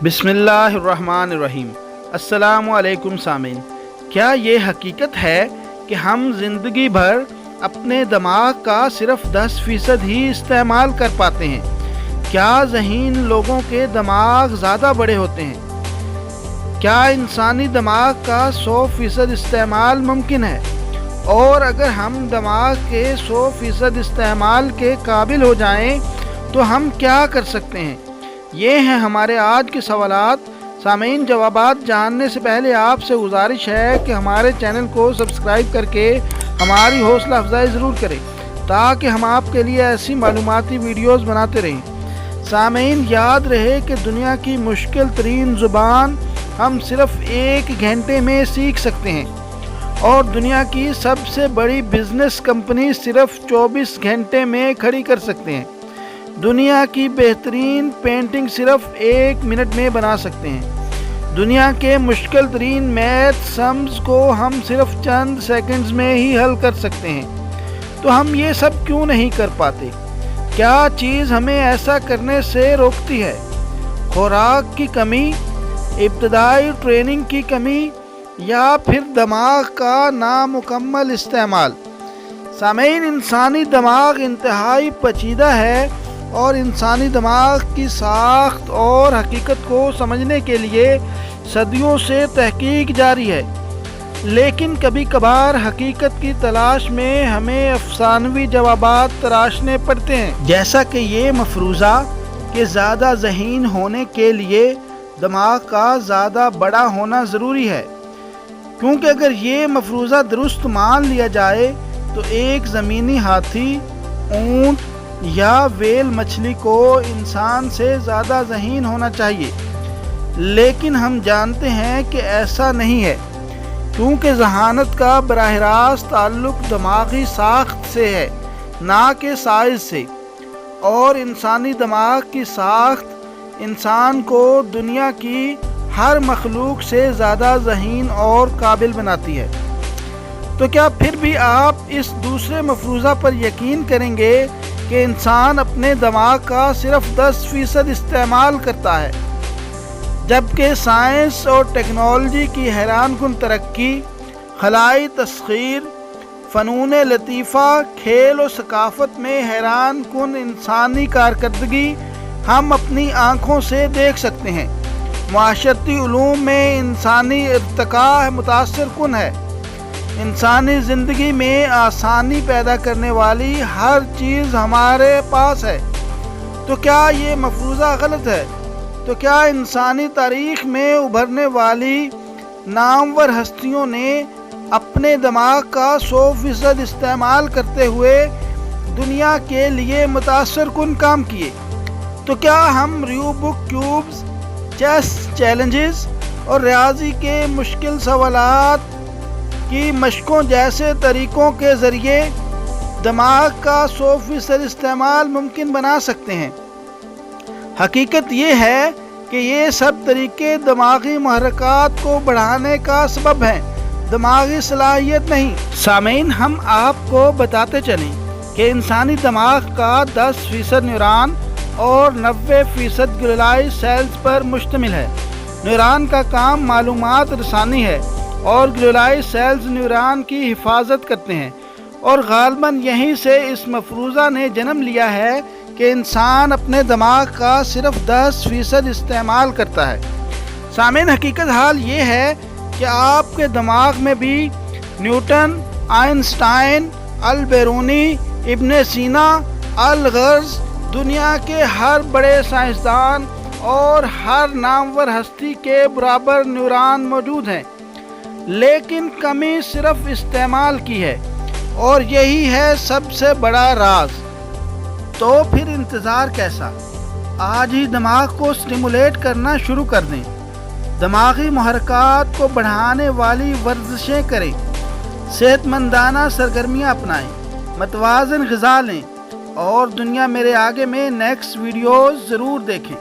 बिस्मिल्लाहिर्रहमानिर्रहीम। अस्सलामु अलैकुम सामीन। क्या ये हकीकत है कि हम ज़िंदगी भर अपने दिमाग का सिर्फ 10% ही इस्तेमाल कर पाते हैं? क्या ज़हीन लोगों के दिमाग ज़्यादा बड़े होते हैं? क्या इंसानी दिमाग का 100% इस्तेमाल मुमकिन है? और अगर हम दिमाग के 100% इस्तेमाल के काबिल हो जाएं तो हम क्या कर सकते हैं? ये हैं हमारे आज के सवालात। सामीन, जवाबात जानने से पहले आपसे गुजारिश है कि हमारे चैनल को सब्सक्राइब करके हमारी हौसला अफजाई ज़रूर करें ताकि हम आपके लिए ऐसी मालूमाती वीडियोज़ बनाते रहें। सामीन, याद रहे कि दुनिया की मुश्किल तरीन ज़ुबान हम सिर्फ 1 घंटे में सीख सकते हैं और दुनिया की सबसे बड़ी बिज़नेस कंपनी सिर्फ 24 घंटे में खड़ी कर सकते हैं। दुनिया की बेहतरीन पेंटिंग सिर्फ 1 मिनट में बना सकते हैं। दुनिया के मुश्किल तरीन मैथ सम्स को हम सिर्फ चंद सेकंड्स में ही हल कर सकते हैं। तो हम ये सब क्यों नहीं कर पाते? क्या चीज़ हमें ऐसा करने से रोकती है? खुराक की कमी, इब्तदाई ट्रेनिंग की कमी, या फिर दिमाग का नामुकम्मल इस्तेमाल? सामीन, इंसानी दिमाग इंतहाई पेचीदा है और इंसानी दिमाग की साख्त और हकीकत को समझने के लिए सदियों से तहकीक जारी है। लेकिन कभी कभार हकीकत की तलाश में हमें अफसानवी जवाबात तराशने पड़ते हैं, जैसा कि ये मफरूज़ा कि ज़्यादा ज़हीन होने के लिए दिमाग का ज़्यादा बड़ा होना ज़रूरी है। क्योंकि अगर ये मफरूज़ा दुरुस्त मान लिया जाए तो एक ज़मीनी हाथी, ऊँट या वेल मछली को इंसान से ज़्यादा ज़हीन होना चाहिए। लेकिन हम जानते हैं कि ऐसा नहीं है, क्योंकि ज़हानत का बराह रास्त ताल्लुक़ दिमागी साख्त से है, ना कि साइज़ से। और इंसानी दिमाग की साख्त इंसान को दुनिया की हर मखलूक से ज़्यादा ज़हीन और काबिल बनाती है। तो क्या फिर भी आप इस दूसरे मफरूज़ा पर यकीन करेंगे कि इंसान अपने दिमाग का सिर्फ 10% इस्तेमाल करता है, जबकि साइंस और टेक्नोलॉजी की हैरानकुन तरक्की, खलाई तस्खीर, फ़नून लतीफ़ा, खेल और सकाफ़त में हैरानकुन इंसानी कारकर्दगी हम अपनी आँखों से देख सकते हैं। माशरती उलूम में इंसानी इर्तिका मुतासिर कुन है। इंसानी ज़िंदगी में आसानी पैदा करने वाली हर चीज़ हमारे पास है। तो क्या ये मफरूज़ा गलत है? तो क्या इंसानी तारीख़ में उभरने वाली नामवर हस्तियों ने अपने दिमाग का 100% इस्तेमाल करते हुए दुनिया के लिए मुतासिर कुन काम किए? तो क्या हम रूबिक क्यूब्स, चेस चैलेंजेस और रियाजी के मुश्किल सवालात की मशकों जैसे तरीक़ों के ज़रिए दिमाग का 100% इस्तेमाल मुमकिन बना सकते हैं? हकीकत ये है कि ये सब तरीक़े दिमागी महरक़ात को बढ़ाने का सबब हैं, दिमागी सलाहियत नहीं। सामीन, हम आपको बताते चलें कि इंसानी दिमाग का 10% न्यूरॉन और 90% ग्लोलाई सेल्स पर मुश्तमिल है। न्यूरॉन का काम मालूमात रसानी है और ग्लोलाई सेल्स न्यूरॉन की हिफाजत करते हैं। और गालिबन यहीं से इस मफरूज़ा ने जन्म लिया है कि इंसान अपने दिमाग का सिर्फ 10% इस्तेमाल करता है। सामीन, हकीकत हाल ये है कि आपके दिमाग में भी न्यूटन, आइंस्टाइन, अल बेरूनी, इब्न सीना, अल गर्ज़, दुनिया के हर बड़े साइंसदान और हर नामवर हस्ती के बराबर न्यूरॉन मौजूद हैं। लेकिन कमी सिर्फ इस्तेमाल की है, और यही है सबसे बड़ा राज। तो फिर इंतज़ार कैसा? आज ही दिमाग को स्टिमुलेट करना शुरू कर दें। दिमागी मुहरक़ात को बढ़ाने वाली वर्जिशें करें, सेहतमंदाना सरगर्मियाँ अपनाएं, मतवाज़न ग़िज़ा लें और दुनिया मेरे आगे में नेक्स्ट वीडियोज़ ज़रूर देखें।